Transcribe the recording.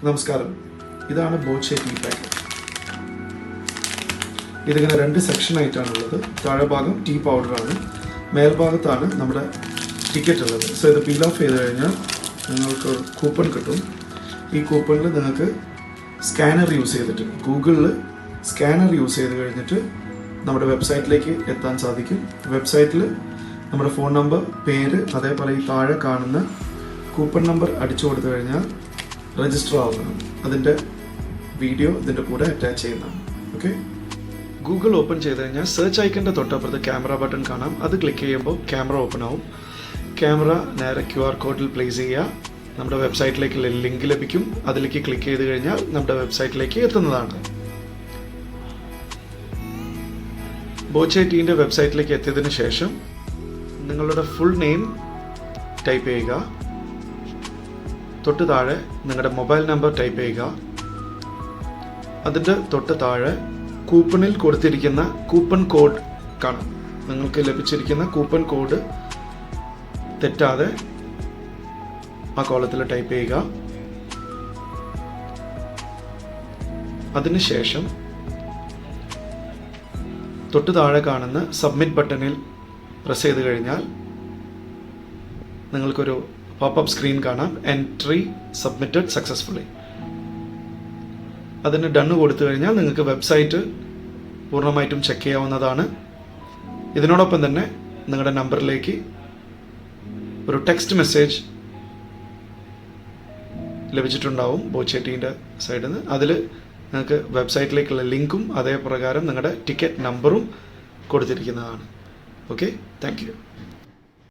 നമസ്കാരം, ഇതാണ് Boche tea packet. ഇതിങ്ങനെ 2 സെക്ഷനായിട്ടാണുള്ളത്. താഴെ ഭാഗം ടീ പൗഡറാണ്, മേൽഭാഗത്താണ് നമ്മുടെ ടിക്കറ്റ് ഉള്ളത്. സോ ഇത് പീൽ ഓഫ് ചെയ്ത് കഴിഞ്ഞാൽ നിങ്ങൾക്ക് കൂപ്പൺ കിട്ടും. ഈ കൂപ്പണിൽ നിങ്ങൾക്ക് സ്കാനർ യൂസ് ചെയ്തിട്ട് ഗൂഗിളിൽ സ്കാനർ യൂസ് ചെയ്ത് കഴിഞ്ഞിട്ട് നമ്മുടെ വെബ്സൈറ്റിലേക്ക് എത്താൻ സാധിക്കും. വെബ്സൈറ്റിൽ നമ്മുടെ ഫോൺ നമ്പർ, പേര്, അതേപോലെ ഈ താഴെ കാണുന്ന കൂപ്പൺ നമ്പർ അടിച്ചു കൊടുത്തു കഴിഞ്ഞാൽ രജിസ്റ്റർ ആവുന്നതാണ്. അതിൻ്റെ വീഡിയോ ഇതിൻ്റെ കൂടെ അറ്റാച്ച് ചെയ്യുന്നതാണ്. ഓക്കെ, ഗൂഗിൾ ഓപ്പൺ ചെയ്ത് കഴിഞ്ഞാൽ സെർച്ച് ഐക്കൻ്റെ തൊട്ടപ്പുറത്ത് ക്യാമറ ബട്ടൺ കാണാം. അത് ക്ലിക്ക് ചെയ്യുമ്പോൾ ക്യാമറ ഓപ്പൺ ആവും. ക്യാമറ നേരെ QR കോഡിൽ പ്ലേസ് ചെയ്യുക. നമ്മുടെ വെബ്സൈറ്റിലേക്ക് ലിങ്ക് ലഭിക്കും. അതിലേക്ക് ക്ലിക്ക് ചെയ്ത് കഴിഞ്ഞാൽ നമ്മുടെ വെബ്സൈറ്റിലേക്ക് എത്തുന്നതാണ്. ബോച്ചെ ടീൻ്റെ വെബ്സൈറ്റിലേക്ക് എത്തിയതിനു ശേഷം നിങ്ങളുടെ ഫുൾ നെയിം ടൈപ്പ് ചെയ്യുക. തൊട്ട് താഴെ നിങ്ങളുടെ മൊബൈൽ നമ്പർ ടൈപ്പ് ചെയ്യുക. അതിൻ്റെ തൊട്ട് താഴെ കൂപ്പണിൽ കൊടുത്തിരിക്കുന്ന കൂപ്പൺ കോഡ് കാണാം. നിങ്ങൾക്ക് ലഭിച്ചിരിക്കുന്ന കൂപ്പൺ കോഡ് തെറ്റാതെ ആ കോളത്തിൽ ടൈപ്പ് ചെയ്യുക. അതിനുശേഷം തൊട്ട് താഴെ കാണുന്ന സബ്മിറ്റ് ബട്ടണിൽ പ്രസ് ചെയ്ത് കഴിഞ്ഞാൽ നിങ്ങൾക്കൊരു പോപ്പപ്പ് സ്ക്രീൻ കാണാം. Entry submitted successfully. അതിന് ഡണ്ണ് കൊടുത്തു കഴിഞ്ഞാൽ നിങ്ങൾക്ക് വെബ്സൈറ്റ് പൂർണ്ണമായിട്ടും ചെക്ക് ചെയ്യാവുന്നതാണ്. ഇതിനോടൊപ്പം തന്നെ നിങ്ങളുടെ നമ്പറിലേക്ക് ഒരു ടെക്സ്റ്റ് മെസ്സേജ് ലഭിച്ചിട്ടുണ്ടാവും ബോച്ചെ ടീൻ്റെ സൈഡിൽ നിന്ന്. അതിൽ നിങ്ങൾക്ക് വെബ്സൈറ്റിലേക്കുള്ള ലിങ്കും അതേ പ്രകാരം നിങ്ങളുടെ ടിക്കറ്റ് നമ്പറും കൊടുത്തിരിക്കുന്നതാണ്. Okay, thank you.